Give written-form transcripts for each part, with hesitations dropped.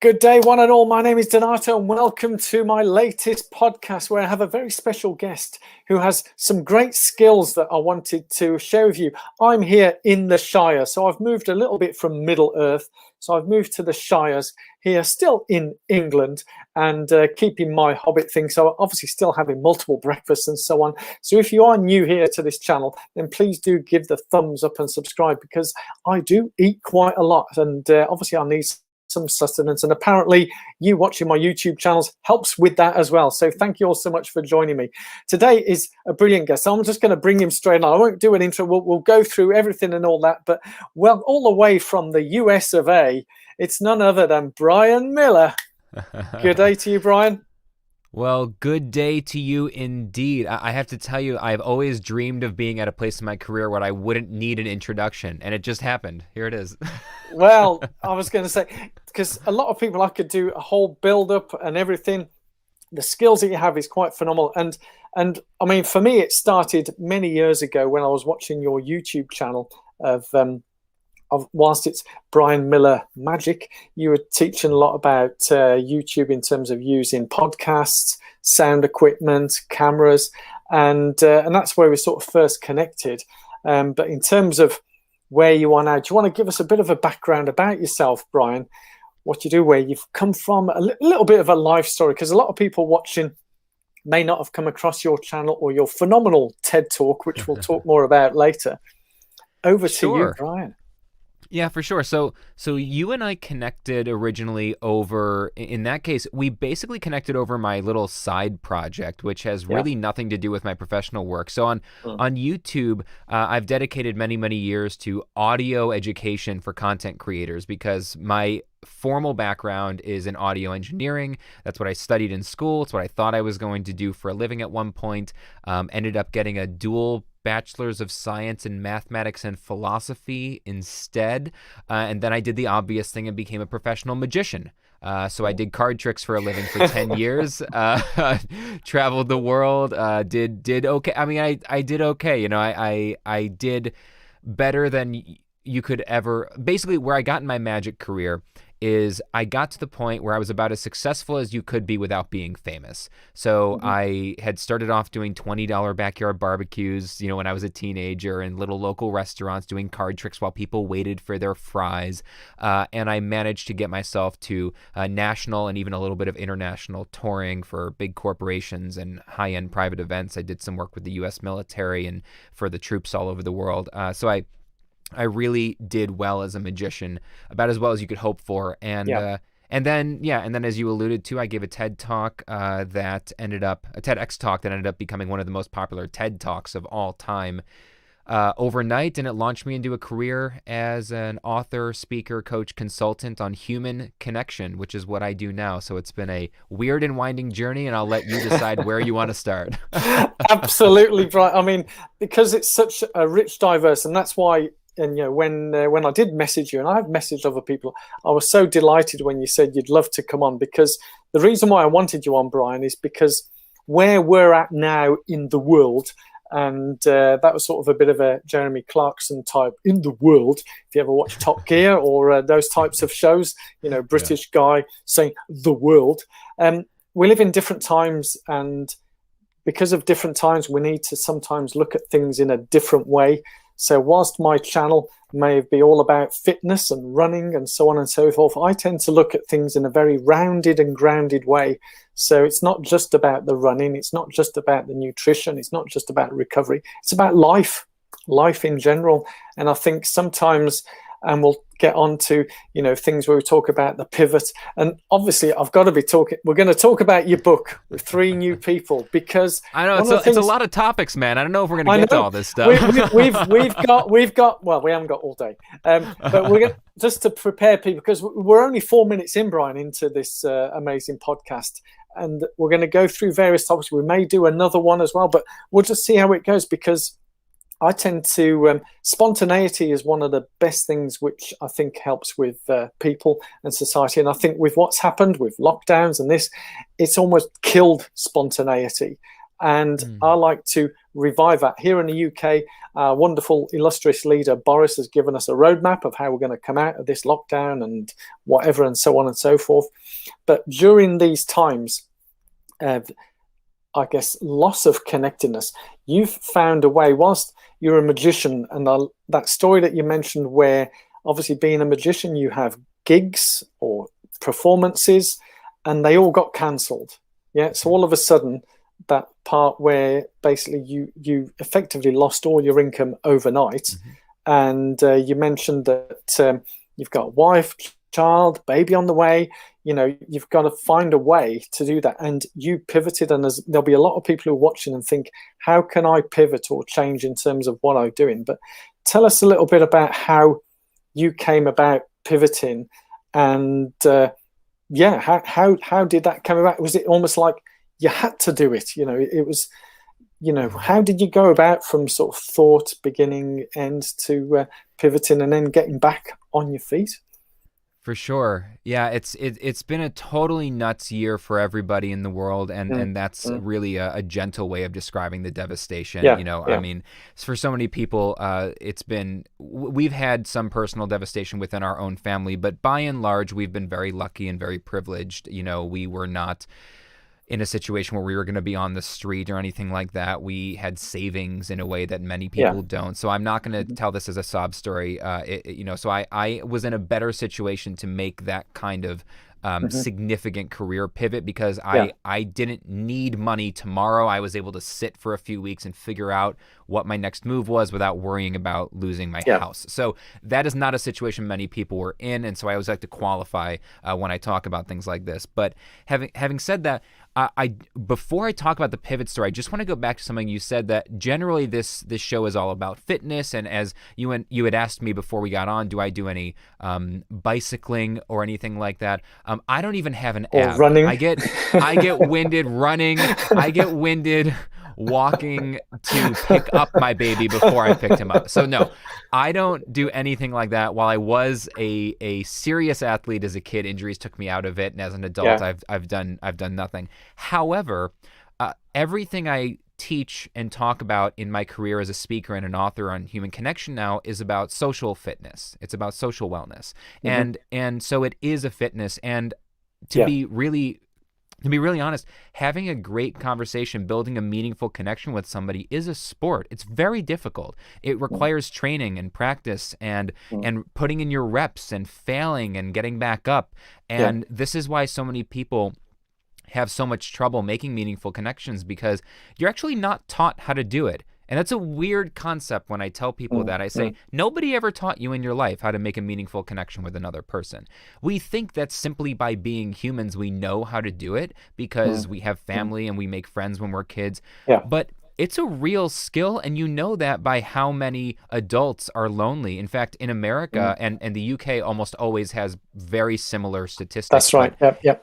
Good day, one and all. My name is Donato, and welcome to my latest podcast where I have a very special guest who has some great skills that I wanted to share with you. I'm here in the Shire, so I've moved a little bit from Middle Earth. So I've moved to the Shires here, still in England, and keeping my Hobbit thing. So obviously still having multiple breakfasts and so on. So if you are new here to this channel, then please do give the thumbs up and subscribe, because I do eat quite a lot, and obviously I need some sustenance, and apparently you watching my YouTube channels helps with that as well. So thank you all so much for joining me. Today is a brilliant guest, so I'm just going to bring him straight on. I won't do an intro, we'll go through everything and all that, but well, all the way from the US of A, it's none other than Brian Miller. Good day to you, Brian. Well, good day to you indeed. I have to tell you, I've always dreamed of being at a place in my career where I wouldn't need an introduction, and it just happened. Here it is. Well, I was going to say, because a lot of people, I could do a whole build-up and everything. The skills that you have is quite phenomenal. And I mean, for me, it started many years ago when I was watching your YouTube channel of whilst it's Brian Miller Magic, you were teaching a lot about YouTube in terms of using podcasts, sound equipment, cameras, and that's where we sort of first connected. But in terms of where you are now, do you want to give us a bit of a background about yourself, Brian? What you do, where you've come from, a little bit of a life story, because a lot of people watching may not have come across your channel or your phenomenal TED Talk, which we'll talk more about later. Over to you, Brian. Yeah, for sure. So you and I connected originally over, in that case, we basically connected over my little side project, which has really nothing to do with my professional work. So on YouTube, I've dedicated many, many years to audio education for content creators, because my formal background is in audio engineering. That's what I studied in school. It's what I thought I was going to do for a living at one point. Ended up getting a dual Bachelor's of Science in Mathematics and Philosophy instead. And then I did the obvious thing and became a professional magician. So I did card tricks for a living for 10 years, traveled the world, did okay. I mean, I did okay. You know, I did better than you could ever. Basically, where I got in my magic career is I got to the point where I was about as successful as you could be without being famous. So I had started off doing $20 backyard barbecues, you know, when I was a teenager, in little local restaurants doing card tricks while people waited for their fries. And I managed to get myself to national and even a little bit of international touring for big corporations and high-end private events. I did some work with the U.S. military and for the troops all over the world. So I really did well as a magician, about as well as you could hope for. And then as you alluded to, I gave a TED talk a TEDx talk that ended up becoming one of the most popular TED Talks of all time overnight, and it launched me into a career as an author, speaker, coach, consultant on human connection, which is what I do now. So it's been a weird and winding journey, and I'll let you decide where you want to start. Absolutely, Brian. I mean, because it's such a rich, diverse, and that's why. And you know, when I did message you, and I've messaged other people, I was so delighted when you said you'd love to come on, because the reason why I wanted you on, Brian, is because where we're at now in the world, and that was sort of a bit of a Jeremy Clarkson type in the world. If you ever watch Top Gear or those types of shows, you know, British guy saying the world. We live in different times, and because of different times, we need to sometimes look at things in a different way. So whilst my channel may be all about fitness and running and so on and so forth, I tend to look at things in a very rounded and grounded way. So it's not just about the running, it's not just about the nutrition, it's not just about recovery, it's about life in general. And I think sometimes, and we'll get on to, you know, things where we talk about the pivot. And obviously we're going to talk about your book with 3 new people, because I know it's a lot of topics, man. I don't know if we're going to get to all this stuff. we've got, well, we haven't got all day, but we're going to, just to prepare people, because we're only 4 minutes in, Brian, into this amazing podcast. And we're going to go through various topics. We may do another one as well, but we'll just see how it goes, because I tend to, spontaneity is one of the best things which I think helps with people and society. And I think with what's happened with lockdowns and this, it's almost killed spontaneity. And Mm. I like to revive that. Here in the UK, our wonderful, illustrious leader, Boris, has given us a roadmap of how we're going to come out of this lockdown and whatever, and so on and so forth. But during these times of, I guess, loss of connectedness, you've found a way, whilst you're a magician, and that story that you mentioned where obviously being a magician, you have gigs or performances and they all got cancelled. Yeah. So all of a sudden, that part where basically you effectively lost all your income overnight. Mm-hmm. And you mentioned that you've got a wife, child, baby on the way. You've got to find a way to do that. And you pivoted, and there'll be a lot of people who are watching and think, how can I pivot or change in terms of what I'm doing? But tell us a little bit about how you came about pivoting, and how did that come about? Was it almost like you had to do it? It was, how did you go about from sort of thought, beginning, end to pivoting and then getting back on your feet? For sure. Yeah, it's been a totally nuts year for everybody in the world, and that's really a gentle way of describing the devastation. I mean, for so many people, we've had some personal devastation within our own family, but by and large, we've been very lucky and very privileged. We were not in a situation where we were going to be on the street or anything like that. We had savings in a way that many people don't. So I'm not going to tell this as a sob story. So I was in a better situation to make that kind of significant career pivot because I didn't need money tomorrow. I was able to sit for a few weeks and figure out what my next move was without worrying about losing my house. So that is not a situation many people were in. And so I always like to qualify when I talk about things like this. But having said that, before I talk about the pivot story, I just want to go back to something you said, that generally this show is all about fitness. And as you had asked me before we got on, do I do any bicycling or anything like that? I don't even have an app. Running. I get winded running. I get winded walking to pick up my baby before I picked him up. So no, I don't do anything like that. While I was a serious athlete as a kid, injuries took me out of it, and as an adult, I've done nothing. However, everything I teach and talk about in my career as a speaker and an author on human connection now is about social fitness. It's about social wellness, and so it is a fitness. And to be really honest, having a great conversation, building a meaningful connection with somebody is a sport. It's very difficult. It requires training and practice and putting in your reps and failing and getting back up. And this is why so many people have so much trouble making meaningful connections, because you're actually not taught how to do it. And that's a weird concept when I tell people that. I say, nobody ever taught you in your life how to make a meaningful connection with another person. We think that simply by being humans, we know how to do it because we have family and we make friends when we're kids. But it's a real skill, and you know that by how many adults are lonely. In fact, in America and the UK almost always has very similar statistics. That's right.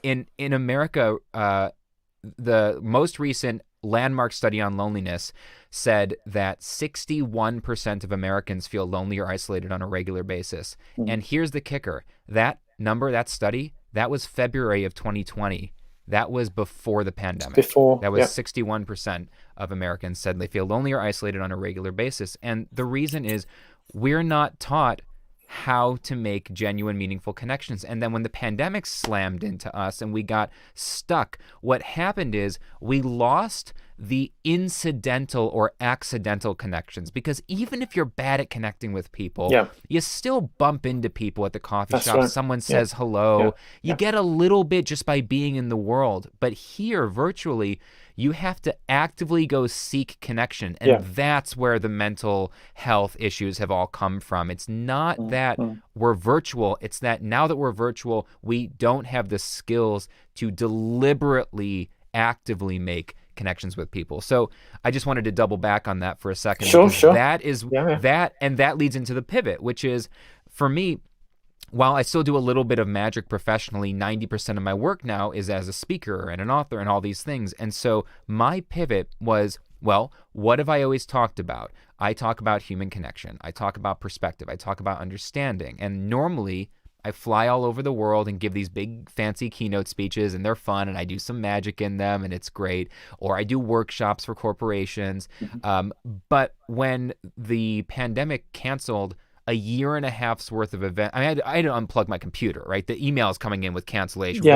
In America, the most recent landmark study on loneliness said that 61% of Americans feel lonely or isolated on a regular basis. And here's the kicker. That number, that study, that was February of 2020. That was before the pandemic. That was 61% of Americans said they feel lonely or isolated on a regular basis. And the reason is we're not taught how to make genuine, meaningful connections. And then when the pandemic slammed into us and we got stuck, what happened is we lost the incidental or accidental connections, because even if you're bad at connecting with people, you still bump into people at the coffee shop. Right. Someone says hello. You get a little bit just by being in the world. But here, virtually, you have to actively go seek connection. And that's where the mental health issues have all come from. It's not that we're virtual. It's that now that we're virtual, we don't have the skills to deliberately, actively make connections with people. So I just wanted to double back on that for a second. Sure. That is that, and that leads into the pivot, which is, for me, while I still do a little bit of magic professionally, 90% of my work now is as a speaker and an author and all these things. And so my pivot was, well, what have I always talked about? I talk about human connection. I talk about perspective. I talk about understanding. And normally I fly all over the world and give these big fancy keynote speeches, and they're fun, and I do some magic in them, and it's great. Or I do workshops for corporations. But when the pandemic canceled a year and a half's worth of event, I mean, I had to unplug my computer, right? The emails coming in with cancellation.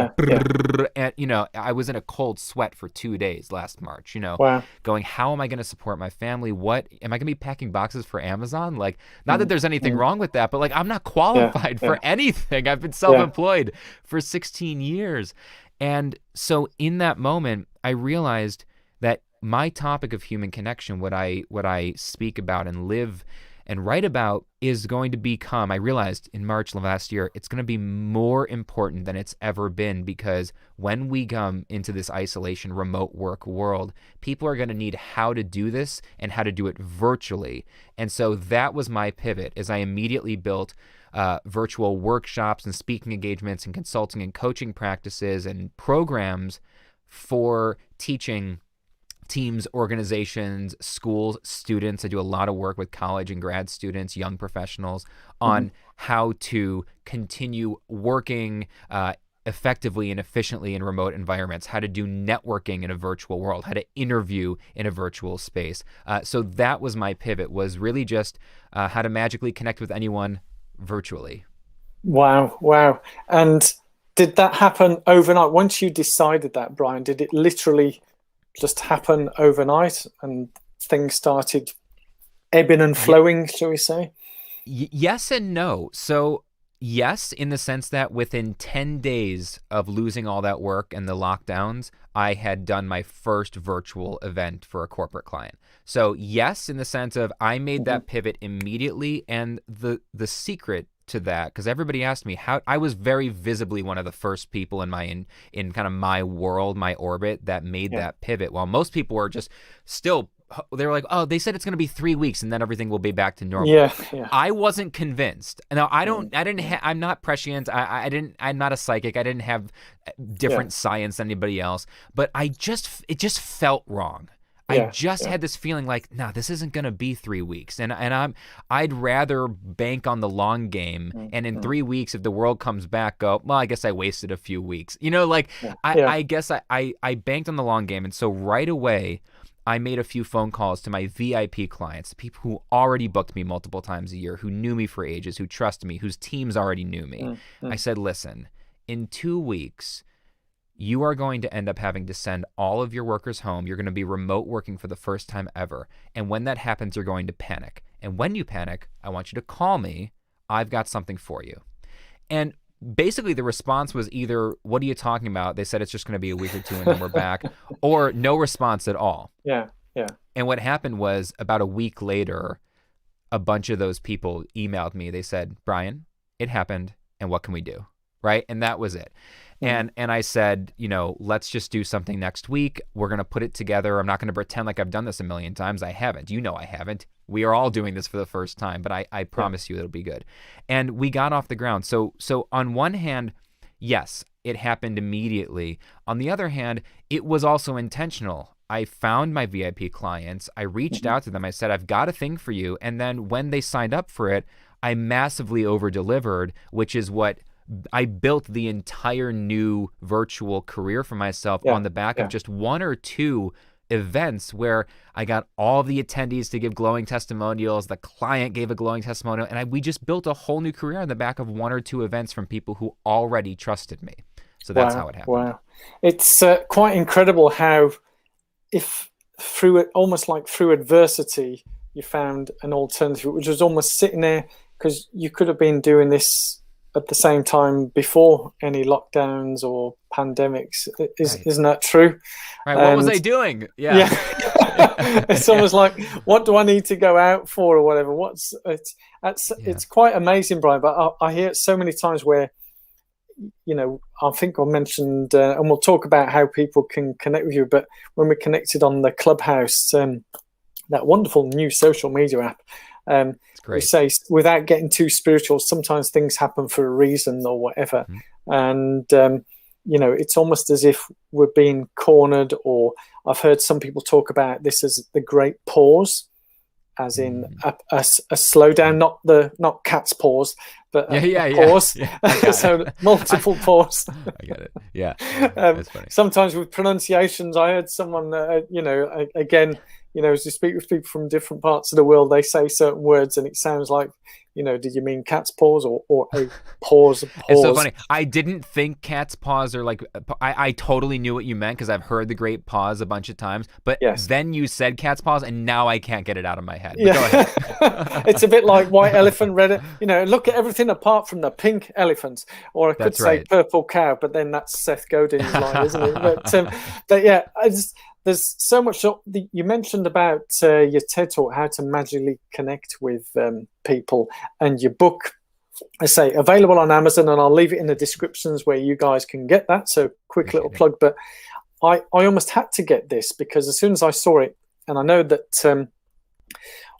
And, you know, I was in a cold sweat for 2 days last March, you know, going, how am I going to support my family? What am I going to be packing boxes for Amazon? Like, not that there's anything wrong with that, but like, I'm not qualified for anything. I've been self-employed for 16 years. And so in that moment, I realized that my topic of human connection, what I speak about and live and write about, is going to become, I realized in March of last year, it's going to be more important than it's ever been, because when we come into this isolation, remote work world, people are going to need how to do this and how to do it virtually. And so that was my pivot, as I immediately built virtual workshops and speaking engagements and consulting and coaching practices and programs for teaching teams, organizations, schools, students. I do a lot of work with college and grad students, young professionals, on how to continue working effectively and efficiently in remote environments, how to do networking in a virtual world, how to interview in a virtual space. So that was my pivot, was really just how to magically connect with anyone virtually. Wow. And did that happen overnight? Once you decided that, Brian, did it literally just happen overnight and things started ebbing and flowing, shall we say? Yes and no. So yes, in the sense that within 10 days of losing all that work and the lockdowns, I had done my first virtual event for a corporate client. So yes, in the sense of I made that pivot immediately. And the secret to that, because everybody asked me how, I was very visibly one of the first people in kind of my world, my orbit, that made that pivot, while most people were just still, they were like, oh, they said it's going to be 3 weeks and then everything will be back to normal. I wasn't convinced. Now I'm not prescient. I'm not a psychic. I didn't have different science than anybody else, but it just felt wrong. I just had this feeling like, no, this isn't going to be 3 weeks. And I'd rather bank on the long game. And in 3 weeks, if the world comes back, go, well, I guess I wasted a few weeks. You know, like I guess I banked on the long game. And so right away, I made a few phone calls to my VIP clients, people who already booked me multiple times a year, who knew me for ages, who trusted me, whose teams already knew me. I said, listen, in 2 weeks, you are going to end up having to send all of your workers home. You're going to be remote working for the first time ever. And when that happens, you're going to panic. And when you panic, I want you to call me. I've got something for you. And basically the response was either, what are you talking about? They said it's just going to be a week or two and then we're back, or no response at all. And what happened was, about a week later, a bunch of those people emailed me. They said, Brian, it happened, and what can we do? Right? And that was it. And I said, you know, let's just do something next week. We're going to put it together. I'm not going to pretend like I've done this a million times. I haven't. You know I haven't. We are all doing this for the first time, but I promise you it'll be good. And we got off the ground. So on one hand, yes, it happened immediately. On the other hand, it was also intentional. I found my VIP clients. I reached out to them. I said, I've got a thing for you. And then when they signed up for it, I massively over-delivered, which is what I built the entire new virtual career for myself on the back of just 1 or 2 events where I got all the attendees to give glowing testimonials. The client gave a glowing testimonial, and we just built a whole new career on the back of 1 or 2 events from people who already trusted me. So that's how it happened. Wow. It's quite incredible how, if through it, almost like through adversity, you found an alternative, which was almost sitting there, because you could have been doing this at the same time before any lockdowns or pandemics. Isn't that true? Right. What was I doing? Yeah. It's almost like, what do I need to go out for or whatever? It's quite amazing, Brian. But I hear it so many times where, you know, I think I mentioned, and we'll talk about how people can connect with you. But when we connected on the Clubhouse, that wonderful new social media app, we say, without getting too spiritual, sometimes things happen for a reason or whatever. And, you know, it's almost as if we're being cornered, or I've heard some people talk about this as the great pause, as in a slowdown, not cat's paws, but Yeah. pause. I got So it. multiple pause. I get it. Yeah, that's funny. Sometimes with pronunciations, I heard someone, again, as you speak with people from different parts of the world, they say certain words and it sounds like, did you mean cat's paws or a pause? It's so funny. I didn't think cat's paws are like, I totally knew what you meant because I've heard the great pause a bunch of times, but yes. then you said cat's paws and now I can't get it out of my head. But yeah. Go ahead. It's a bit like white elephant, red, look at everything apart from the pink elephant, or I could say purple cow, but then that's Seth Godin's line, isn't it? But yeah, there's so much. You mentioned about your TED Talk, how to magically connect with people, and your book, I say, available on Amazon, and I'll leave it in the descriptions where you guys can get that. So quick little plug. But I almost had to get this because as soon as I saw it, and I know that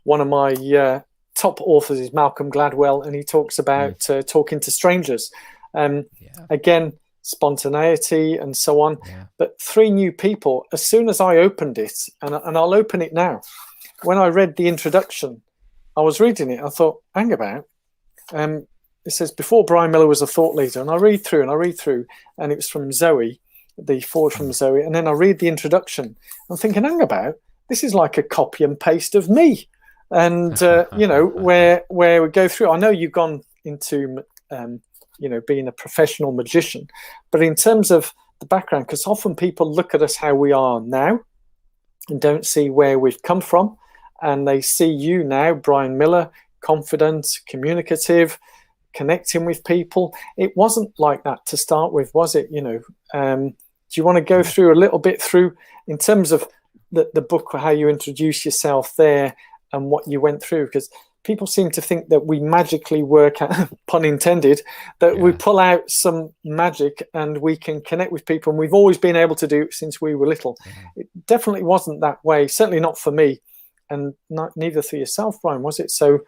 one of my top authors is Malcolm Gladwell, and he talks about talking to strangers. Again, spontaneity and so on. But 3 new people, as soon as I opened it, and I'll open it now, when I read the introduction, I was reading it, I thought, hang about. It says, before Brian Miller was a thought leader, and I read through, and it was from Zoe, the forward from Zoe, and then I read the introduction. I'm thinking, hang about, this is like a copy and paste of me. And, where we go through, I know you've gone into being a professional magician, but in terms of the background, because often people look at us how we are now and don't see where we've come from, and they see you now, Brian Miller, confident, communicative, connecting with people. It wasn't like that to start with, was it? Do you want to go through a little bit through in terms of the book, how you introduce yourself there and what you went through? Because people seem to think that we magically work, pun intended, that we pull out some magic and we can connect with people. And we've always been able to do it since we were little. It definitely wasn't that way, certainly not for me, and neither for yourself, Brian, was it? So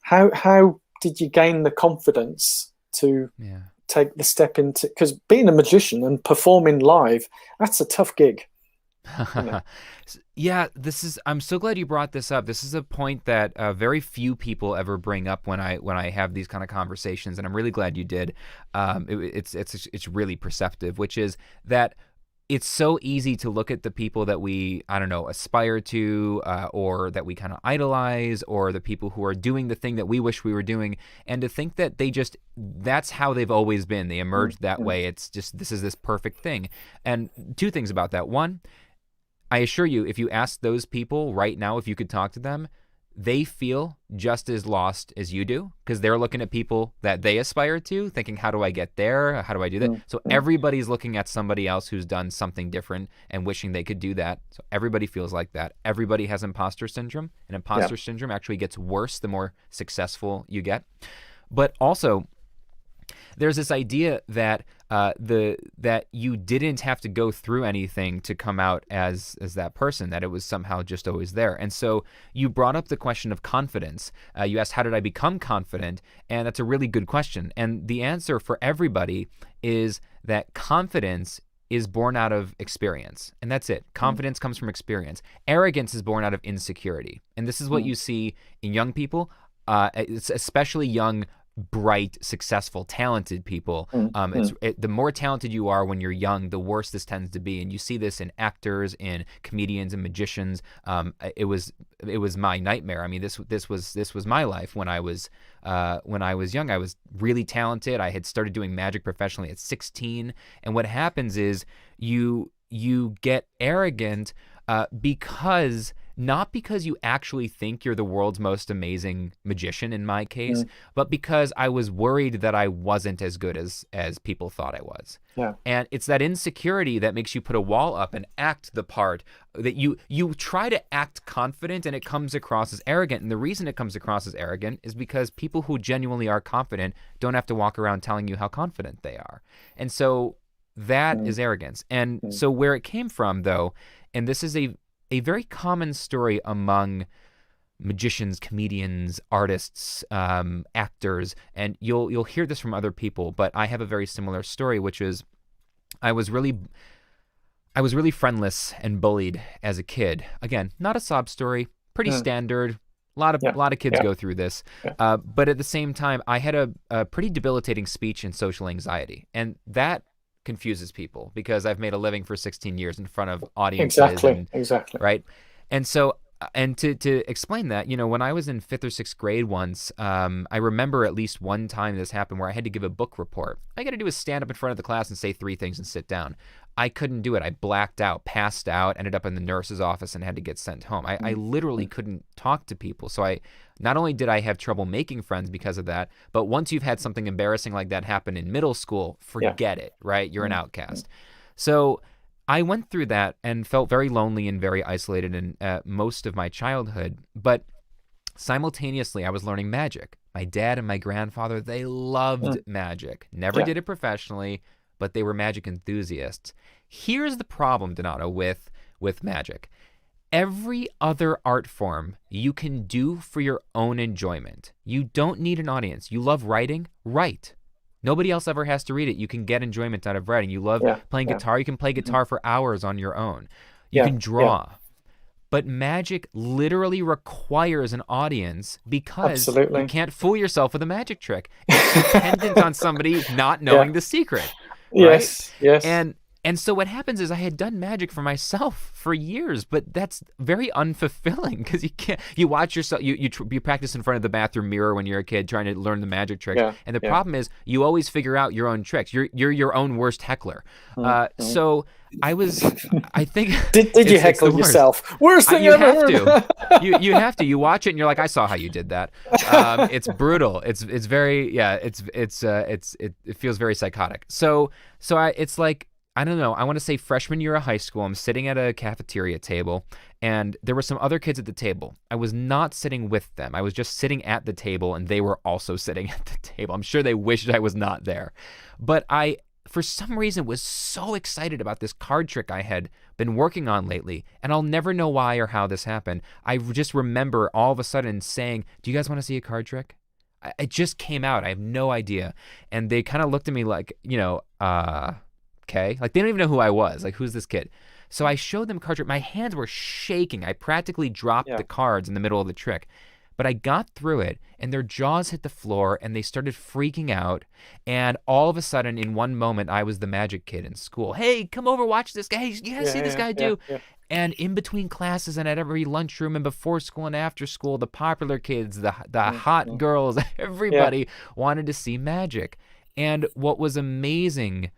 how did you gain the confidence to take the step into, because being a magician and performing live, that's a tough gig. Yeah, I'm so glad you brought this up. This is a point that very few people ever bring up when I have these kind of conversations, and I'm really glad you did. It's really perceptive, which is that it's so easy to look at the people that we, aspire to, or that we kind of idolize, or the people who are doing the thing that we wish we were doing, and to think that that's how they've always been. They emerged that way. It's just, this is this perfect thing. And 2 things about that. One, I assure you, if you ask those people right now, if you could talk to them, they feel just as lost as you do, because they're looking at people that they aspire to, thinking, how do I get there? How do I do that? So everybody's looking at somebody else who's done something different and wishing they could do that. So everybody feels like that. Everybody has imposter syndrome, and imposter syndrome actually gets worse the more successful you get. But also, there's this idea that that you didn't have to go through anything to come out as that person, that it was somehow just always there. And so you brought up the question of confidence. You asked, how did I become confident? And that's a really good question. And the answer for everybody is that confidence is born out of experience. And that's it. Confidence comes from experience. Arrogance is born out of insecurity. And this is what you see in young people, it's especially young, bright, successful, talented people. The more talented you are when you're young, the worse this tends to be. And you see this in actors, in comedians, and magicians. It was my nightmare. I mean, this was my life when I was young. I was really talented. I had started doing magic professionally at 16. And what happens is you get arrogant not because you actually think you're the world's most amazing magician, in my case, but because I was worried that I wasn't as good as people thought I was. Yeah. And it's that insecurity that makes you put a wall up and act the part, that you try to act confident, and it comes across as arrogant. And the reason it comes across as arrogant is because people who genuinely are confident don't have to walk around telling you how confident they are. And so that is arrogance. And so where it came from, though, and this is a very common story among magicians, comedians, artists, actors, and you'll hear this from other people, but I have a very similar story, which is I was really friendless and bullied as a kid. Again, not a sob story, pretty standard. lot of kids go through this. Yeah. But at the same time, I had a pretty debilitating speech and social anxiety, and that confuses people because I've made a living for 16 years in front of audiences. Exactly. Right. And so, and to explain that, when I was in 5th or 6th grade once, I remember at least one time this happened where I had to give a book report. I got to do is stand up in front of the class and say 3 things and sit down. I couldn't do it. I blacked out, passed out, ended up in the nurse's office and had to get sent home. I literally couldn't talk to people. So not only did I have trouble making friends because of that, but once you've had something embarrassing like that happen in middle school, forget it, right? You're an outcast. So I went through that and felt very lonely and very isolated in most of my childhood. But simultaneously, I was learning magic. My dad and my grandfather, they loved magic. Never did it professionally, but they were magic enthusiasts. Here's the problem, Donato, with magic. Every other art form you can do for your own enjoyment. You don't need an audience. You love writing? Write. Nobody else ever has to read it. You can get enjoyment out of writing. You love playing guitar. You can play guitar for hours on your own. You can draw. But magic literally requires an audience because you can't fool yourself with a magic trick. It's dependent on somebody not knowing the secret. Right? Yes. And so what happens is I had done magic for myself for years, but that's very unfulfilling because you watch yourself, you practice in front of the bathroom mirror when you're a kid trying to learn the magic tricks. And the problem is you always figure out your own tricks. You're your own worst heckler. So I think. Did you heckle yourself? Worst thing you ever have heard. to. You have to. You watch it and you're like, I saw how you did that. It's brutal. It's very it feels very psychotic. So it's like, I don't know, I want to say freshman year of high school, I'm sitting at a cafeteria table, and there were some other kids at the table. I was not sitting with them. I was just sitting at the table, and they were also sitting at the table. I'm sure they wished I was not there. But I, for some reason, was so excited about this card trick I had been working on lately, and I'll never know why or how this happened. I just remember all of a sudden saying, do you guys want to see a card trick? It just came out. I have no idea. And they kind of looked at me like, okay. Like, they don't even know who I was. Like, who's this kid? So I showed them card trick. My hands were shaking. I practically dropped the cards in the middle of the trick. But I got through it, and their jaws hit the floor, and they started freaking out. And all of a sudden, in one moment, I was the magic kid in school. Hey, come over, watch this guy. Hey, you gotta see this guy do. And in between classes and at every lunchroom and before school and after school, the popular kids, the hot girls, everybody wanted to see magic. And what was amazing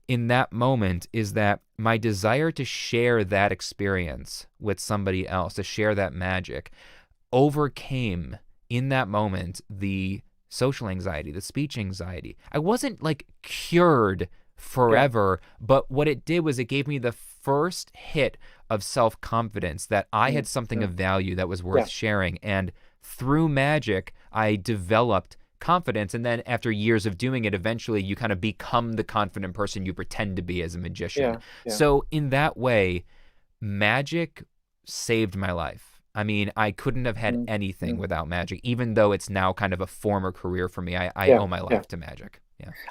in that moment is that my desire to share that experience with somebody else, to share that magic, overcame in that moment the social anxiety, the speech anxiety. I wasn't like cured forever, but what it did was it gave me the first hit of self-confidence that I had something of value that was worth sharing. And through magic, I developed confidence, and then after years of doing it, eventually you kind of become the confident person you pretend to be as a magician. So in that way, magic saved my life. I mean, I couldn't have had anything without magic, even though it's now kind of a former career for me. I owe my life to magic.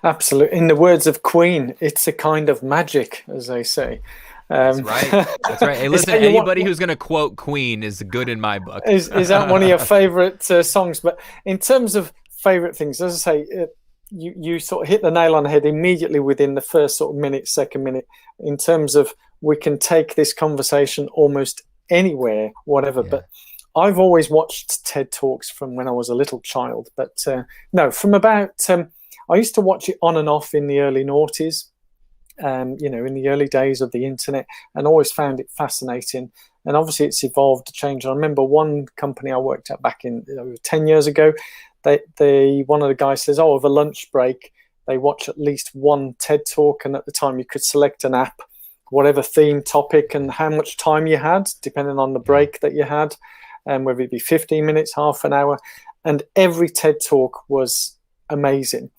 Absolutely. In the words of Queen, it's a kind of magic, as they say. That's right. That's right. Hey, listen, anybody who's going to quote Queen is good in my book. Is that one of your favorite songs? But in terms of favorite things, as I say, you sort of hit the nail on the head immediately within the first sort of second minute, in terms of we can take this conversation almost anywhere, whatever. But I've always watched TED Talks from when I was a little child. But no, from about, I used to watch it on and off in the early noughties, in the early days of the internet, and always found it fascinating. And obviously it's evolved, changed. I remember one company I worked at back in 10 years ago, one of the guys says, over lunch break, they watch at least one TED Talk, and at the time you could select an app, whatever theme, topic, and how much time you had, depending on the break that you had, and whether it be 15 minutes, half an hour, and every TED Talk was amazing.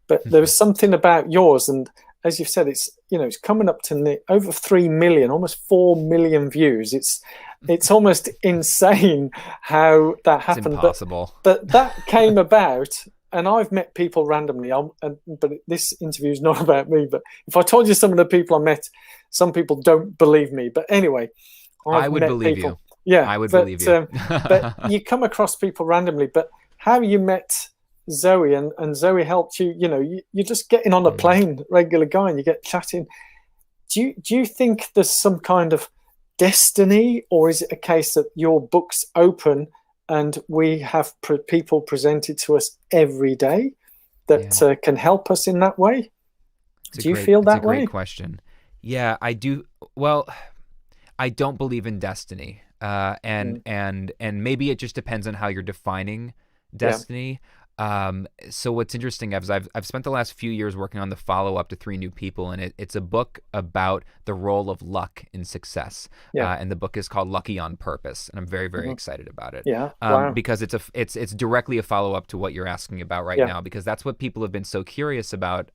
But there was something about yours, and as you've said, it's coming up to over 3 million, almost 4 million views. It's almost insane how that happened. It's impossible. But that came about, and I've met people randomly. But this interview is not about me. But if I told you some of the people I met, some people don't believe me. But anyway, I would believe you. Yeah, I would believe you. but you come across people randomly. But how you met Zoe and Zoe helped you, you're just getting on a plane, regular guy, and you get chatting. Do you think there's some kind of destiny, or is it a case that your book's open and we have people presented to us every day that can help us in that way? Do you feel that way? It's a great question. Yeah, I do. Well, I don't believe in destiny. And maybe it just depends on how you're defining destiny. So what's interesting is I've spent the last few years working on the follow-up to Three New People, and it's a book about the role of luck in success. And the book is called Lucky on Purpose, and I'm very, very excited about it. Because it's directly a follow-up to what you're asking about right now, because that's what people have been so curious about.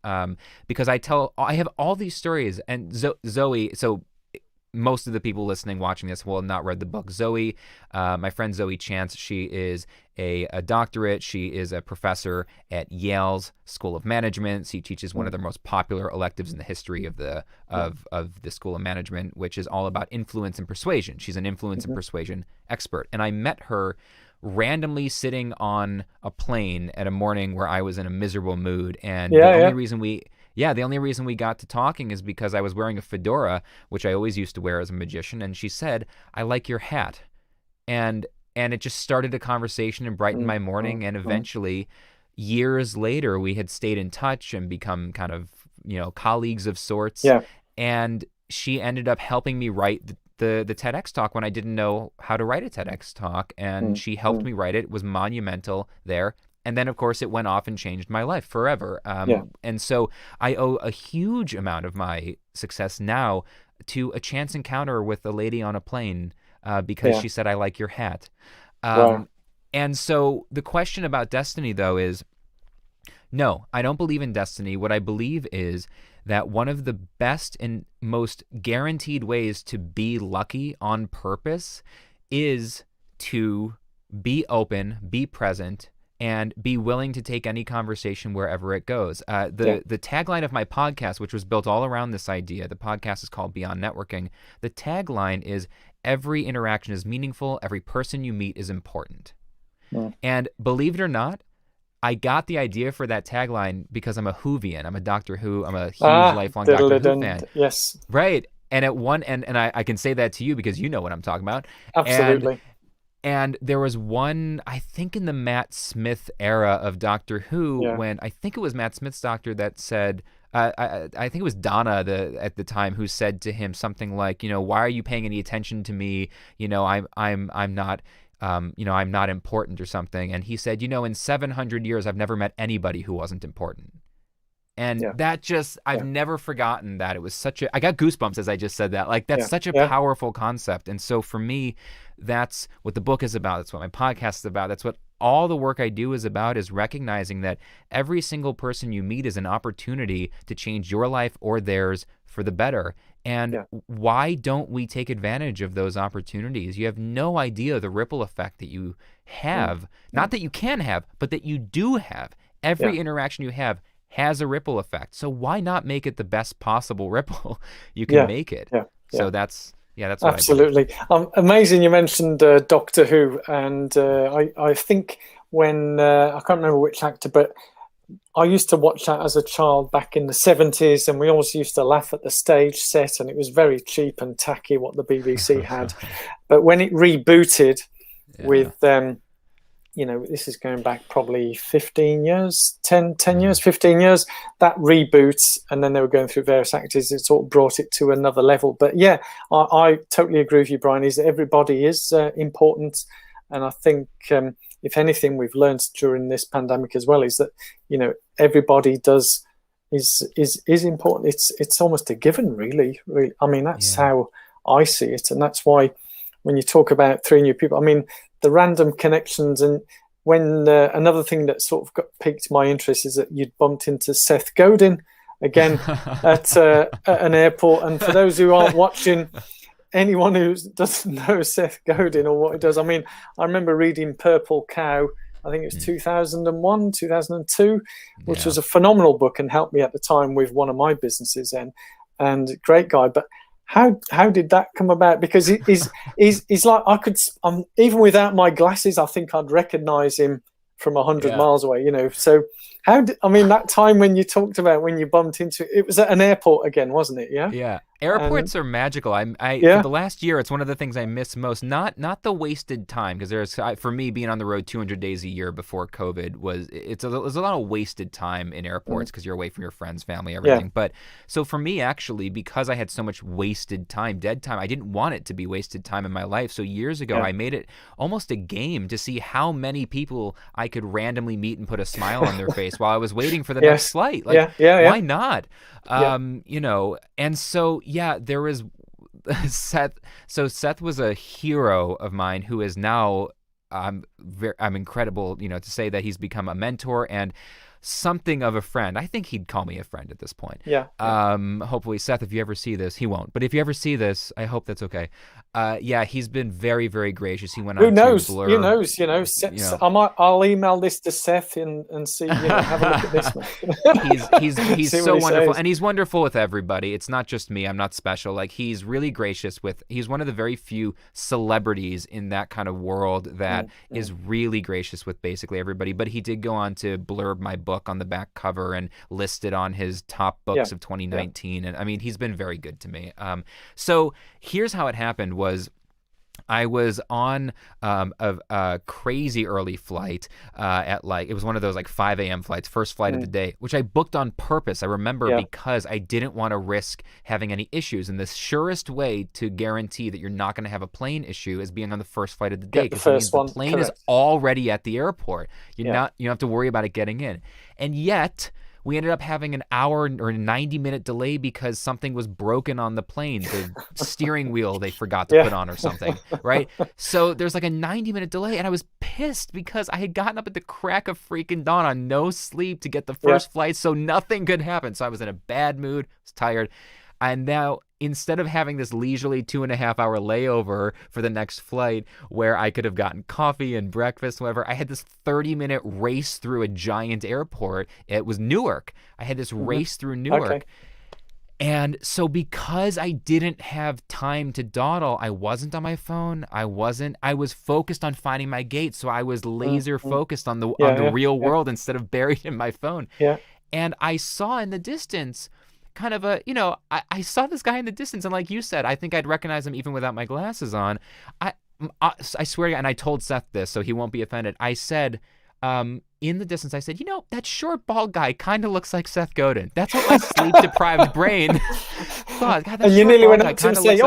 Because I have all these stories, and Zoe, so most of the people listening, watching this will have not read the book. Zoe, my friend Zoe Chance, she is a doctorate. She is a professor at Yale's School of Management. She teaches one of the most popular electives in the history of the School of Management, which is all about influence and persuasion. She's an influence and persuasion expert. And I met her randomly sitting on a plane at a morning where I was in a miserable mood. And the only reason we got to talking is because I was wearing a fedora, which I always used to wear as a magician, and she said, "I like your hat." And it just started a conversation and brightened my morning, and eventually, years later, we had stayed in touch and become kind of, colleagues of sorts. And she ended up helping me write the TEDx talk when I didn't know how to write a TEDx talk, and she helped me write it. It was monumental there. And then, of course, it went off and changed my life forever. And so I owe a huge amount of my success now to a chance encounter with a lady on a plane because she said, "I like your hat." And so the question about destiny, though, is no, I don't believe in destiny. What I believe is that one of the best and most guaranteed ways to be lucky on purpose is to be open, be present, and be willing to take any conversation wherever it goes. The tagline of my podcast, which was built all around this idea, the podcast is called Beyond Networking. The tagline is, every interaction is meaningful, every person you meet is important. And believe it or not, I got the idea for that tagline because I'm a Whovian. I'm a Doctor Who. I'm a huge lifelong Doctor Who fan. Yes. Right. And at one end, and I can say that to you because you know what I'm talking about. Absolutely. And there was one, I think in the Matt Smith era of Doctor Who, when I think it was Matt Smith's doctor that said, I think it was Donna at the time who said to him something like, "Why are you paying any attention to me? I'm not, I'm not important," or something. And he said, "In 700 years, I've never met anybody who wasn't important." And that just, I've never forgotten that. It was I got goosebumps as I just said that. Like, that's such a powerful concept. And so for me, that's what the book is about. That's what my podcast is about. That's what all the work I do is about, is recognizing that every single person you meet is an opportunity to change your life or theirs for the better. And why don't we take advantage of those opportunities? You have no idea the ripple effect that you have. Not that you can have, but that you do have. Every interaction you have has a ripple effect. So why not make it the best possible ripple you can make it? So that's what absolutely. Amazing. You mentioned Doctor Who, and I think when I can't remember which actor, but I used to watch that as a child back in the 70s, and we always used to laugh at the stage set, and it was very cheap and tacky what the BBC had. But when it rebooted with this is going back probably 15 years, 10 years, 15 years, that reboots, and then they were going through various actors, it sort of brought it to another level. But I totally agree with you, Brian, is that everybody is important. And I think, if anything, we've learned during this pandemic as well, is that, everybody is important. It's almost a given, really. I mean, that's how I see it. And that's why when you talk about Three New People, I mean, the random connections, and when another thing that sort of piqued my interest is that you'd bumped into Seth Godin again at an airport. And for those who aren't watching, anyone who doesn't know Seth Godin or what he does, I mean, I remember reading Purple Cow, I think it was 2001, 2002, which was a phenomenal book and helped me at the time with one of my businesses, and great guy. But how did that come about? Because he's like, even without my glasses, I think I'd recognize him from 100 miles away, you know. So that time when you talked about when you bumped into it was at an airport again, wasn't it? Yeah. Airports are magical. For the last year, it's one of the things I miss most. Not the wasted time, because for me, being on the road 200 days a year before COVID was a lot of wasted time in airports because you're away from your friends, family, everything. Yeah. But so for me, actually, because I had so much wasted time, dead time, I didn't want it to be wasted time in my life. So years ago, I made it almost a game to see how many people I could randomly meet and put a smile on their face while I was waiting for the next flight. Like, why not? You know, and so, there was Seth. So Seth was a hero of mine who is now, I'm incredible, you know, to say that he's become a mentor and something of a friend. I think he'd call me a friend at this point. Yeah. Hopefully, Seth, if you ever see this, he won't. But if you ever see this, I hope that's okay. He's been very, very gracious. He went on Who knows? to Blur. Who knows? You know, I'll email this to Seth and see. You know, have a look at this. He's so wonderful, and he's wonderful with everybody. It's not just me. I'm not special. Like, he's really gracious he's one of the very few celebrities in that kind of world that is really gracious with basically everybody. But he did go on to blurb my book on the back cover and listed on his top books of 2019. And I mean, he's been very good to me. So here's how it happened was I was on a crazy early flight at it was one of those 5 a.m. flights, first flight of the day, which I booked on purpose. I remember because I didn't want to risk having any issues. And the surest way to guarantee that you're not going to have a plane issue is being on the first flight of the day, because it means the plane is already at the airport. You don't have to worry about it getting in. And yet we ended up having an hour or 90-minute delay because something was broken on the plane. The steering wheel they forgot to put on or something, right? So there's a 90-minute delay, and I was pissed because I had gotten up at the crack of freaking dawn on no sleep to get the first flight, so nothing could happen. So I was in a bad mood, was tired. And now, instead of having this leisurely 2.5-hour layover for the next flight where I could have gotten coffee and breakfast, whatever, I had this 30-minute race through a giant airport. It was Newark. I had this race through Newark. Okay. And so because I didn't have time to dawdle, I wasn't on my phone. I was focused on finding my gate. So I was laser focused on the real world instead of buried in my phone. Yeah. And I saw in the distance kind of I saw this guy in the distance, and like you said, I think I'd recognize him even without my glasses on. I swear to God, and I told Seth this, so he won't be offended. I said, in the distance, I said, that short bald guy kind of looks like Seth Godin. That's what my sleep-deprived brain thought. God, and you nearly went up to him and said,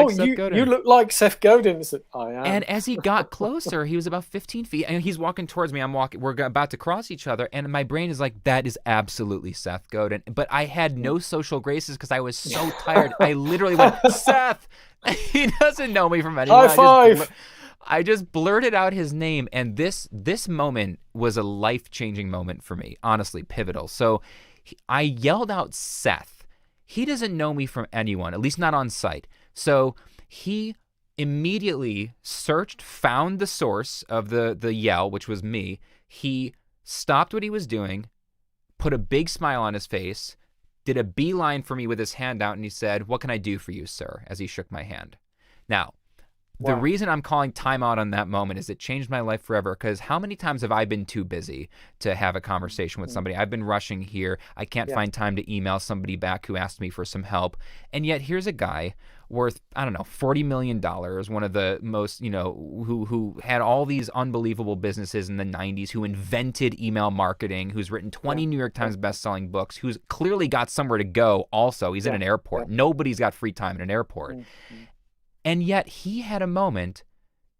you look like Seth Godin. I said, I am. And as he got closer, he was about 15 feet, and he's walking towards me. We're about to cross each other, and my brain is like, that is absolutely Seth Godin. But I had no social graces because I was so tired. I literally went, Seth! He doesn't know me from anyone. High five! I just blurted out his name, and this moment was a life-changing moment for me, honestly, pivotal. So I yelled out Seth. He doesn't know me from anyone, at least not on sight. So he immediately searched, found the source of the yell, which was me. He stopped what he was doing, put a big smile on his face, did a beeline for me with his hand out, and he said, "What can I do for you, sir?" as he shook my hand. Now, the reason I'm calling timeout on that moment is it changed my life forever, because how many times have I been too busy to have a conversation with somebody? I've been rushing here. I can't find time to email somebody back who asked me for some help. And yet here's a guy worth, I don't know, $40 million, one of the most, who had all these unbelievable businesses in the 90s, who invented email marketing, who's written 20 New York Times bestselling books, who's clearly got somewhere to go also. He's in an airport. Nobody's got free time in an airport. And yet he had a moment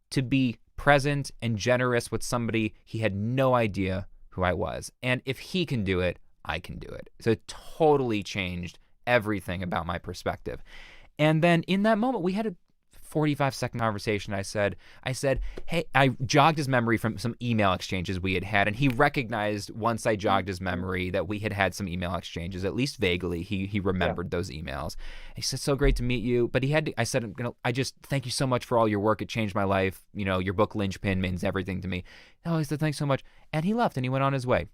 to be present and generous with somebody he had no idea who I was. And if he can do it, I can do it. So it totally changed everything about my perspective. And then in that moment, we had a 45-second conversation. I said, hey, I jogged his memory from some email exchanges we had, and he recognized once I jogged his memory that we had some email exchanges, at least vaguely. He remembered those emails. He said, "So great to meet you." But I said, I just thank you so much for all your work. It changed my life. Your book Linchpin means everything to me. Oh, he said, "Thanks so much." And he left and he went on his way.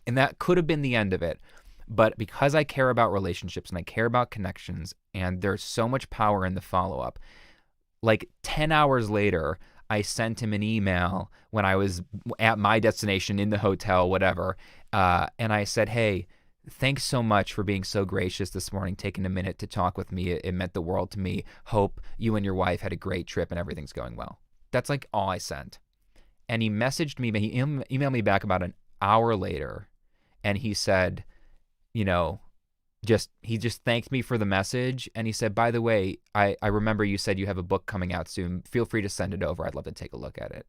And that could have been the end of it. But because I care about relationships and I care about connections, and there's so much power in the follow-up, like 10 hours later, I sent him an email when I was at my destination in the hotel, whatever. And I said, hey, thanks so much for being so gracious this morning, taking a minute to talk with me. It meant the world to me. Hope you and your wife had a great trip and everything's going well. That's like all I sent. And he messaged me, he emailed me back about an hour later. And he said, you know, he just thanked me for the message. And he said, by the way, I remember you said you have a book coming out soon. Feel free to send it over. I'd love to take a look at it.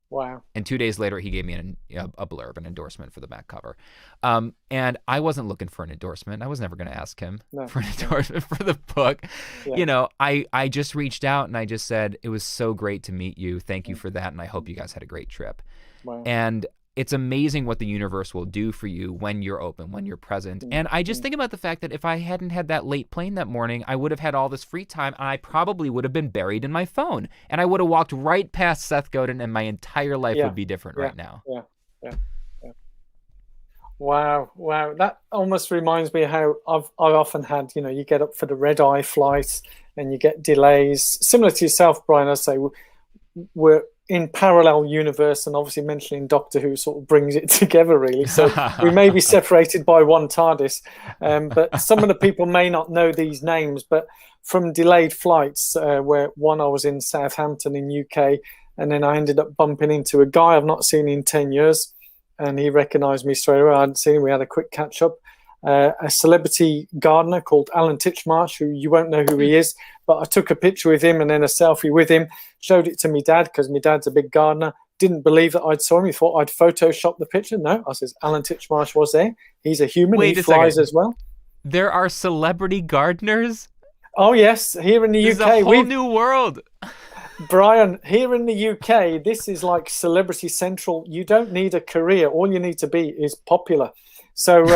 Wow. And 2 days later, he gave me a blurb, an endorsement for the back cover. And I wasn't looking for an endorsement. I was never going to ask him for an endorsement for the book. Yeah. I just reached out and I just said, it was so great to meet you. Thank you for that. And I hope you guys had a great trip. Wow. And it's amazing what the universe will do for you when you're open, when you're present. And I just think about the fact that if I hadn't had that late plane that morning, I would have had all this free time and I probably would have been buried in my phone. And I would have walked right past Seth Godin and my entire life would be different right now. Yeah. Wow. That almost reminds me how I've often had, you get up for the red-eye flight and you get delays. Similar to yourself, Brian, I say we're in parallel universe, and obviously mentioning Doctor Who sort of brings it together, really. So we may be separated by one TARDIS, but some of the people may not know these names. But from delayed flights, where one I was in Southampton in UK, and then I ended up bumping into a guy I've not seen in 10 years, and he recognised me straight away. I hadn't seen him. We had a quick catch up. A celebrity gardener called Alan Titchmarsh, who you won't know who he is, but I took a picture with him and then a selfie with him, showed it to my dad because my dad's a big gardener. Didn't believe that I'd saw him. He thought I'd photoshopped the picture. No, I says Alan Titchmarsh was there. He's a human. He flies as well. There are celebrity gardeners? Oh, yes. Here in the UK. It's a whole new world. Brian, here in the UK, this is like Celebrity Central. You don't need a career. All you need to be is popular. So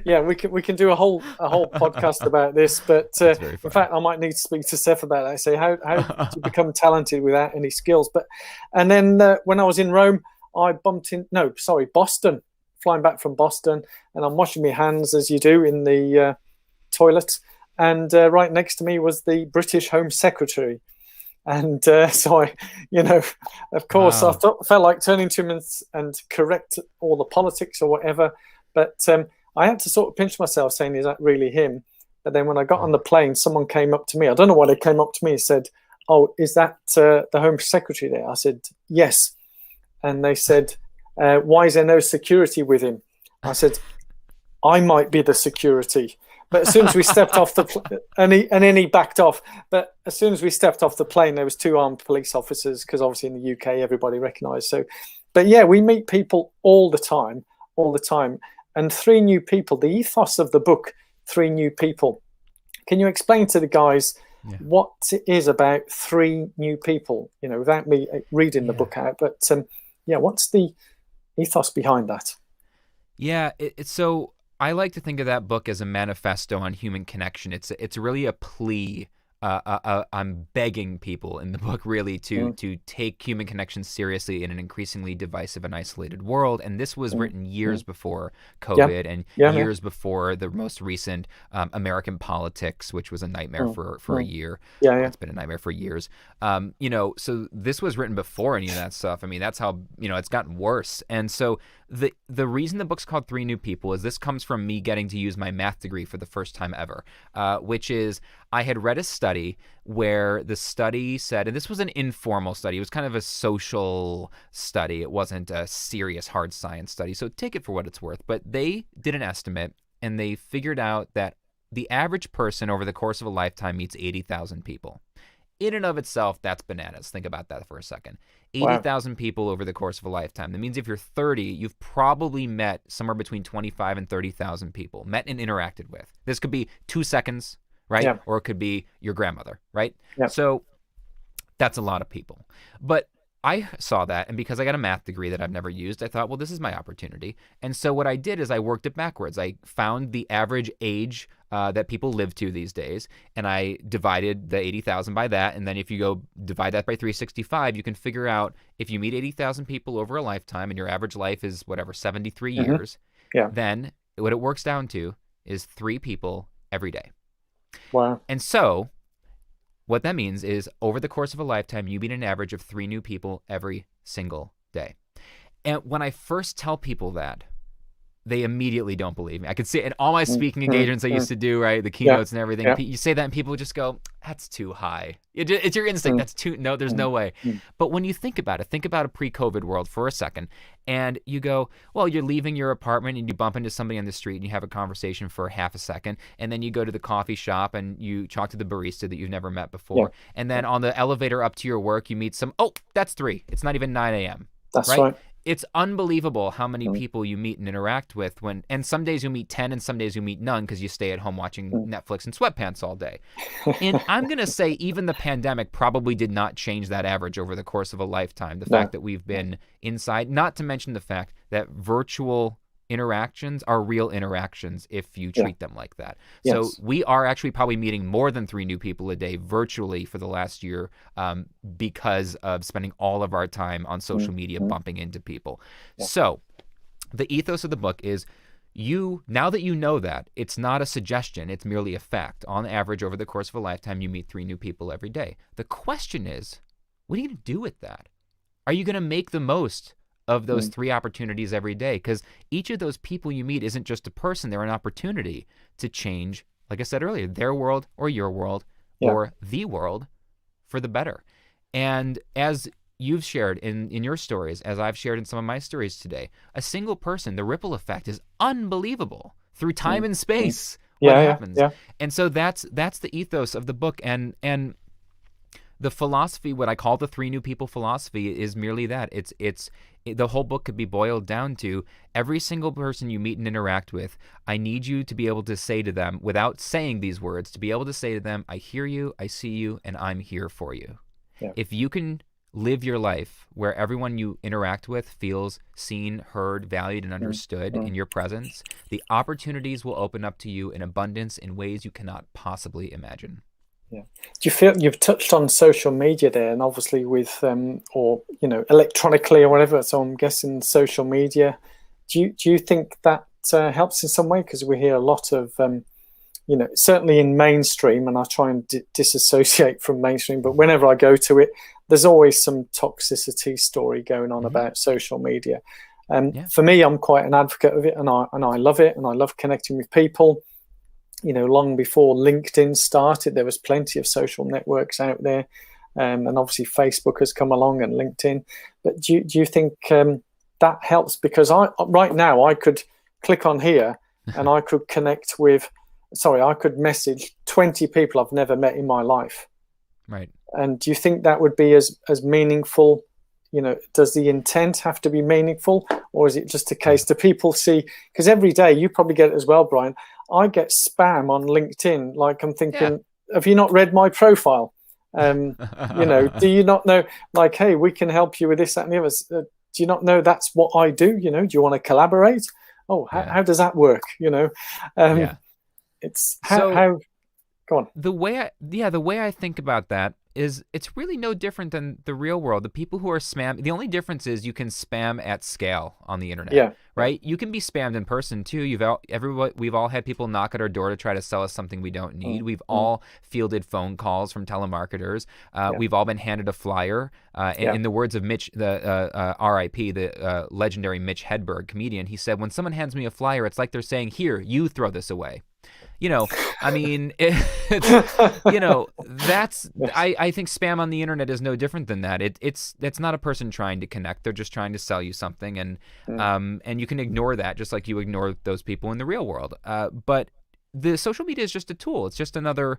yeah, we can do a whole podcast about this. But in fact, I might need to speak to Seth about that. Say how to become talented without any skills. And then when I was in Rome, I Boston, flying back from Boston, and I'm washing my hands as you do in the toilet, and right next to me was the British Home Secretary. And so I, of course, wow. I felt like turning to him and correct all the politics or whatever. But I had to sort of pinch myself saying, is that really him? But then when I got on the plane, someone came up to me. I don't know why they came up to me and said, oh, is that the Home Secretary there? I said, yes. And they said, why is there no security with him? I said, I might be the security. But as soon as we stepped off the and then he backed off. But as soon as we stepped off the plane, there was 2 armed police officers, because obviously in the UK everybody recognised. So, but yeah, we meet people all the time. And 3 new people. The ethos of the book, 3 new people. Can you explain to the guys what it is about 3 new people? Without me reading the book out. But what's the ethos behind that? Yeah, it's so. I like to think of that book as a manifesto on human connection. It's really a plea. I'm begging people in the book really to take human connection seriously in an increasingly divisive and isolated world. And this was written years before COVID and years before the most recent American politics, which was a nightmare for a year. It's been a nightmare for years. So this was written before any of that stuff. I mean, that's how, it's gotten worse. And so the reason the book's called 3 New People is this comes from me getting to use my math degree for the first time ever, which is I had read a study where the study said, and this was an informal study, it was kind of a social study, it wasn't a serious hard science study, so take it for what it's worth, but they did an estimate and they figured out that the average person over the course of a lifetime meets 80,000 people. In and of itself, that's bananas. Think about that for a second. 80,000 people over the course of a lifetime. That means if you're 30, you've probably met somewhere between 25 and 30,000 people, met and interacted with. This could be 2 seconds, right? Yeah. Or it could be your grandmother, right? Yeah. So that's a lot of people. But I saw that, and because I got a math degree that I've never used, I thought, well, this is my opportunity. And so what I did is I worked it backwards. I found the average age that people live to these days, and I divided the 80,000 by that. And then if you go divide that by 365, you can figure out if you meet 80,000 people over a lifetime and your average life is 73 years, then what it works down to is 3 people every day. Wow. And so what that means is over the course of a lifetime, you meet an average of 3 new people every single day. And when I first tell people that, they immediately don't believe me. I could see it in all my speaking engagements I used to do, right? The keynotes and everything. You say that and people just go, that's too high. It's your instinct. That's too, no, there's no way. But when you think about a pre-COVID world for a second, and you go, well, you're leaving your apartment and you bump into somebody on the street and you have a conversation for half a second, and then you go to the coffee shop and you talk to the barista that you've never met before. And then on the elevator up to your work, you meet that's 3. It's not even 9 a.m. That's right. It's unbelievable how many people you meet and interact with and some days you meet 10 and some days you meet none because you stay at home watching Netflix in sweatpants all day. And I'm going to say even the pandemic probably did not change that average over the course of a lifetime. The fact that we've been inside, not to mention the fact that virtual interactions are real interactions if you treat them like that. So we are actually probably meeting more than 3 new people a day virtually for the last year because of spending all of our time on social media bumping into people. So the ethos of the book is now that you know that, it's not a suggestion, it's merely a fact. On average, over the course of a lifetime, you meet 3 new people every day. The question is, what are you going to do with that? Are you going to make the most of those 3 opportunities every day? Because each of those people you meet isn't just a person, they're an opportunity to change, like I said earlier, their world or your world or the world for the better. And as you've shared in your stories, as I've shared in some of my stories today, a single person, the ripple effect is unbelievable through time and space. What happens. And so that's the ethos of the book. And the philosophy, what I call the 3 new people philosophy, is merely that. The whole book could be boiled down to every single person you meet and interact with, I need you to be able to say to them, without saying these words, to be able to say to them, I hear you, I see you, and I'm here for you. If you can live your life where everyone you interact with feels seen, heard, valued, and understood in your presence, the opportunities will open up to you in abundance in ways you cannot possibly imagine. Do you feel you've touched on social media there, and obviously with or electronically or whatever? So I'm guessing social media. Do you think that helps in some way? Because we hear a lot of certainly in mainstream, and I try and disassociate from mainstream. But whenever I go to it, there's always some toxicity story going on about social media. For me, I'm quite an advocate of it, and I love it, and I love connecting with people. Long before LinkedIn started, there was plenty of social networks out there, and obviously Facebook has come along and LinkedIn. But do you think that helps? Because right now I could click on here and I could I could message 20 people I've never met in my life. Right. And do you think that would be as meaningful? Does the intent have to be meaningful, or is it just a case to people see? Because every day, you probably get it as well, Brian, I get spam on LinkedIn. Like, I'm thinking, have you not read my profile? Do you not know, like, hey, we can help you with this, that, and the other. Do you not know that's what I do? Do you want to collaborate? Oh, how does that work? It's how go on. The way I think about that is it's really no different than the real world. The people who are spam, the only difference is you can spam at scale on the internet, right? You can be spammed in person too. We've all had people knock at our door to try to sell us something we don't need. We've all fielded phone calls from telemarketers. We've all been handed a flyer. In the words of Mitch, the R.I.P., the legendary Mitch Hedberg, comedian, he said, when someone hands me a flyer, it's like they're saying, here, you throw this away. I mean, I think spam on the internet is no different than that. It's not a person trying to connect. They're just trying to sell you something. And you can ignore that just like you ignore those people in the real world. But the social media is just a tool. It's just another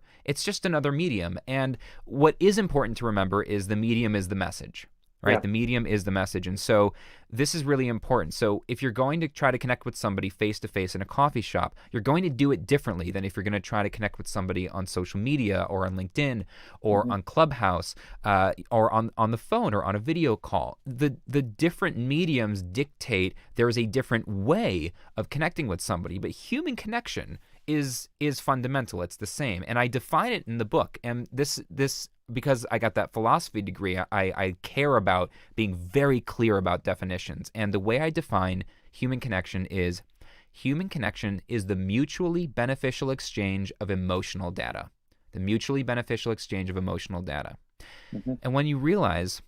medium. And what is important to remember is the medium is the message. Right? The medium is the message. And so this is really important. So if you're going to try to connect with somebody face to face in a coffee shop, you're going to do it differently than if you're going to try to connect with somebody on social media or on LinkedIn or on Clubhouse or on the phone or on a video call. The different mediums dictate there is a different way of connecting with somebody, but human connection is fundamental. It's the same. And I define it in the book. And this because I got that philosophy degree, I care about being very clear about definitions. And the way I define human connection is Human connection is the mutually beneficial exchange of emotional data. The mutually beneficial exchange of emotional data. Mm-hmm. And when you realize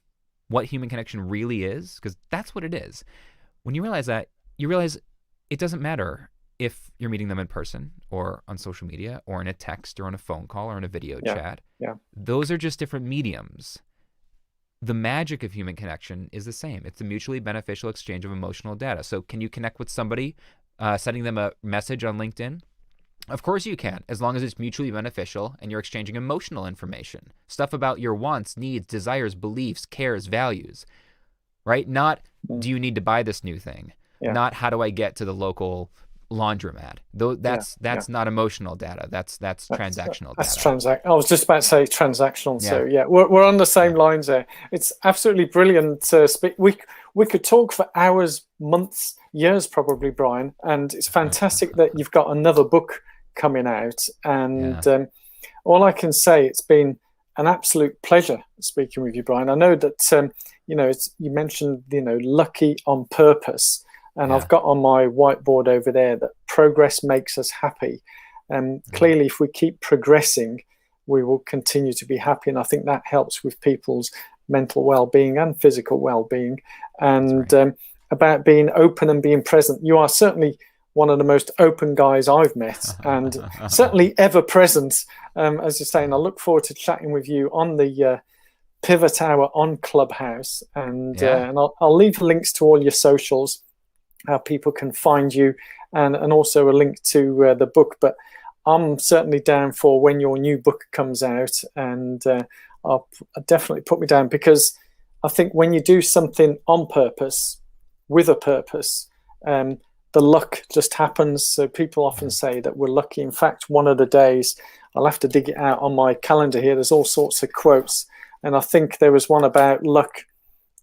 what human connection really is, because that's what it is, when you realize that, you realize it doesn't matter if you're meeting them in person or on social media or in a text or on a phone call or in a video chat. Yeah. Those are just different mediums. The magic of human connection is the same. It's a mutually beneficial exchange of emotional data. So can you connect with somebody, sending them a message on LinkedIn? Of course you can, as long as it's mutually beneficial and you're exchanging emotional information. Stuff about your wants, needs, desires, beliefs, cares, values, right? Not, do you need to buy this new thing? Yeah. Not, how do I get to the local laundromat? That's not emotional data. That's transactional data. I was just about to say transactional. Yeah. So yeah, we're on the same lines there. It's absolutely brilliant to speak. We could talk for hours, months, years probably, Brian. And it's fantastic that you've got another book coming out. And all I can say, it's been an absolute pleasure speaking with you, Brian. I know that you mentioned lucky on purpose. And I've got on my whiteboard over there that progress makes us happy. And clearly, if we keep progressing, we will continue to be happy. And I think that helps with people's mental well-being and physical well-being. And about being open and being present. You are certainly one of the most open guys I've met, and certainly ever present. As you're saying, I look forward to chatting with you on the Pivot Hour on Clubhouse. And I'll leave links to all your socials, how people can find you, and also a link to the book. But I'm certainly down for when your new book comes out, and I'll definitely put me down, because I think when you do something on purpose, with a purpose, the luck just happens. So people often say that we're lucky. In fact, one of the days, I'll have to dig it out on my calendar here, there's all sorts of quotes, and I think there was one about luck.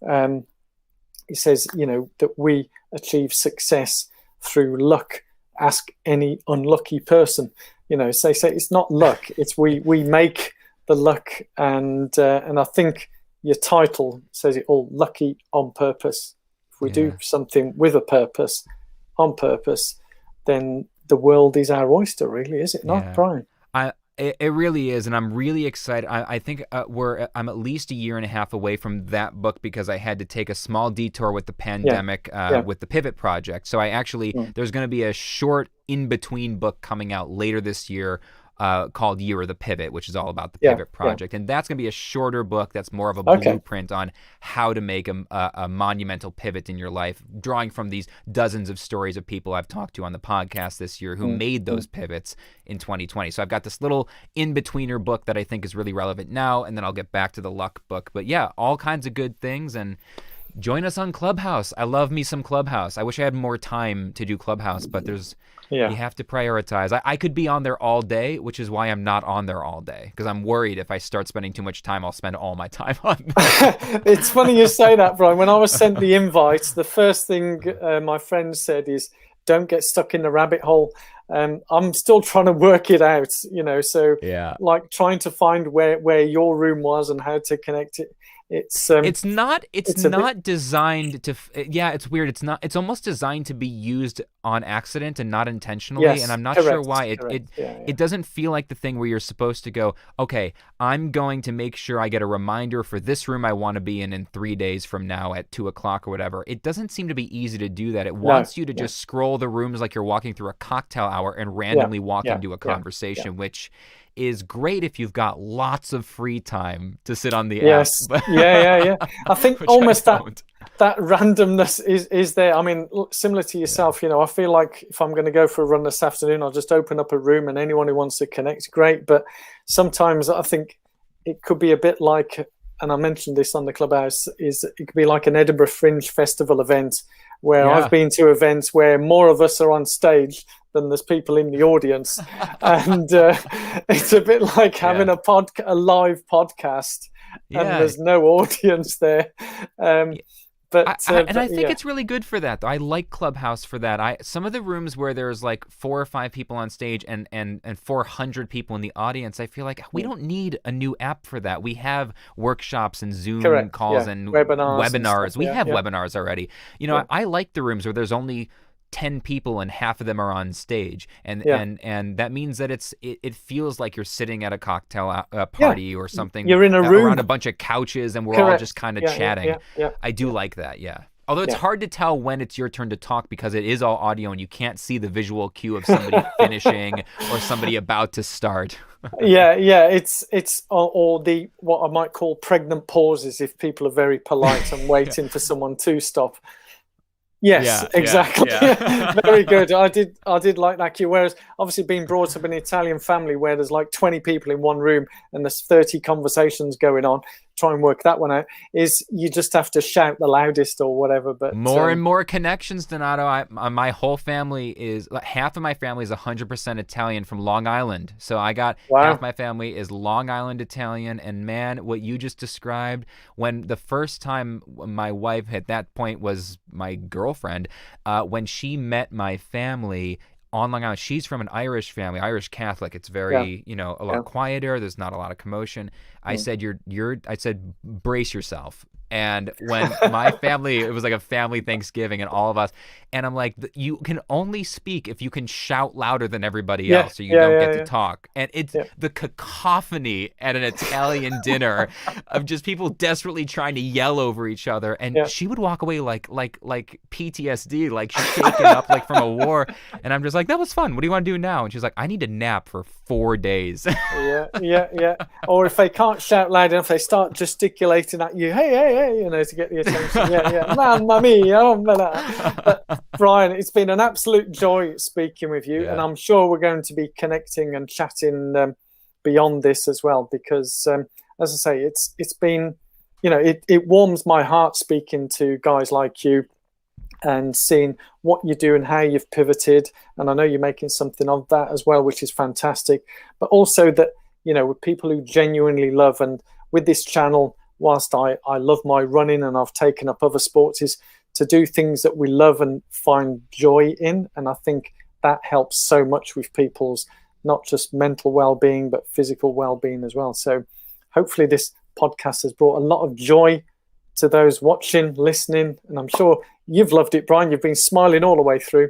It says, that we achieve success through luck. Ask any unlucky person. So they say it's not luck; it's we make the luck. And I think your title says it all: lucky on purpose. If we do something with a purpose, on purpose, then the world is our oyster. Really, is it not, Brian? It really is, and I'm really excited. I think I'm at least a year and a half away from that book, because I had to take a small detour with the pandemic, with the Pivot Project. So I actually, there's going to be a short in-between book coming out later this year called Year of the Pivot, which is all about the Pivot Project. And that's going to be a shorter book that's more of a blueprint on how to make a monumental pivot in your life, drawing from these dozens of stories of people I've talked to on the podcast this year who made those pivots in 2020. So I've got this little in-betweener book that I think is really relevant now, and then I'll get back to the luck book. But yeah, all kinds of good things. And join us on Clubhouse. I love me some Clubhouse. I wish I had more time to do Clubhouse, but you have to prioritize. I could be on there all day, which is why I'm not on there all day, because I'm worried if I start spending too much time, I'll spend all my time on there. It's funny you say that, Brian. When I was sent the invite, the first thing my friend said is, don't get stuck in the rabbit hole. I'm still trying to work it out, so like trying to find where your room was and how to connect it. It's not designed to. It's weird. It's almost designed to be used on accident and not intentionally. Yes, and I'm not sure why. It doesn't feel like the thing where you're supposed to go, okay, I'm going to make sure I get a reminder for this room I want to be in 3 days from now at 2:00 or whatever. It doesn't seem to be easy to do that. It wants you to just scroll the rooms like you're walking through a cocktail hour and randomly walk into a conversation, which is great if you've got lots of free time to sit on the app. I think almost that randomness is there. I mean, similar to yourself, I feel like if I'm going to go for a run this afternoon, I'll just open up a room and anyone who wants to connect, great. But sometimes I think it could be a bit like, and I mentioned this on the Clubhouse, is it could be like an Edinburgh Fringe Festival event, where I've been to events where more of us are on stage than there's people in the audience. And it's a bit like having a live podcast and there's no audience there. But I think it's really good for that, though. I like Clubhouse for that. Some of the rooms where there's like 4 or 5 people on stage and 400 people in the audience, I feel like we don't need a new app for that. We have workshops and Zoom calls and webinars. We have webinars already. I like the rooms where there's only 10 people and half of them are on stage, and that means that it feels like you're sitting at a cocktail party or something. You're in a room around a bunch of couches, and we're all just kind of chatting. I do like that. Although it's hard to tell when it's your turn to talk because it is all audio and you can't see the visual cue of somebody finishing or somebody about to start. It's or the what I might call pregnant pauses if people are very polite and waiting for someone to stop. Yes, exactly. Very good. I did like that cue. Whereas obviously being brought up in an Italian family where there's like 20 people in one room and there's 30 conversations going on, try and work that one out, is you just have to shout the loudest or whatever. But more and more connections, Donato. My whole family is, half of my family is 100% Italian from Long Island. So I got half my family is Long Island Italian. And man, what you just described, when the first time my wife at that point was my girlfriend, when she met my family on Long Island, she's from an Irish family, Irish Catholic. It's very, a lot quieter. There's not a lot of commotion. I said, I said, brace yourself. And when my family, it was like a family Thanksgiving and all of us, and I'm like, you can only speak if you can shout louder than everybody else, or you don't get to talk. And it's the cacophony at an Italian dinner of just people desperately trying to yell over each other. And she would walk away like PTSD, like shaken up like from a war. And I'm just like, that was fun. What do you want to do now? And she's like, I need a nap for 4 days. Or if they can't shout loud enough, they start gesticulating at you. Hey, to get the attention. Mamma mia. But Brian, it's been an absolute joy speaking with you, and I'm sure we're going to be connecting and chatting beyond this as well, because as I say, it's been, it warms my heart speaking to guys like you and seeing what you do and how you've pivoted. And I know you're making something of that as well, which is fantastic. But also that, with people who genuinely love, and with this channel, whilst I love my running and I've taken up other sports, is to do things that we love and find joy in. And I think that helps so much with people's not just mental well-being, but physical well-being as well. So hopefully this podcast has brought a lot of joy to those watching, listening, and I'm sure you've loved it, Brian. You've been smiling all the way through.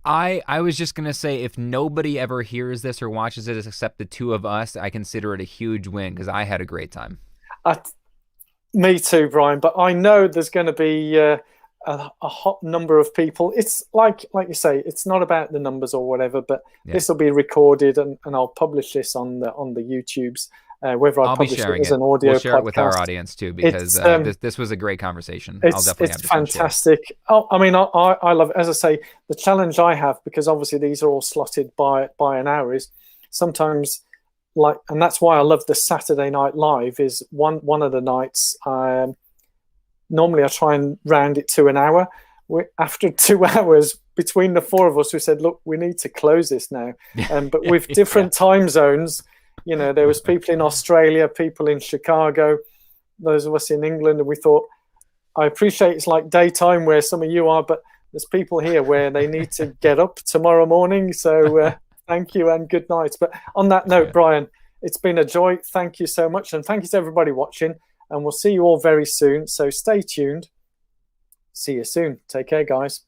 I was just going to say, if nobody ever hears this or watches it except the two of us, I consider it a huge win because I had a great time. Me too, Brian. But I know there's going to be a hot number of people. It's like you say, it's not about the numbers or whatever, but this will be recorded and I'll publish this on the YouTubes. Whether I'll publish it as an audio we'll share podcast. It with our audience too, because this was a great conversation. I'll definitely have it's fantastic. I mean, I love it. As I say, the challenge I have, because obviously these are all slotted by an hour, is sometimes and that's why I love the Saturday Night Live. Is one of the nights. Normally I try and round it to an hour. After 2 hours, between the four of us, we said, look, we need to close this now. But with different time zones. There was people in Australia, people in Chicago, those of us in England, and we thought, I appreciate it's like daytime where some of you are, but there's people here where they need to get up tomorrow morning. So thank you and good night. But on that note, Brian, it's been a joy. Thank you so much. And thank you to everybody watching. And we'll see you all very soon. So stay tuned. See you soon. Take care, guys.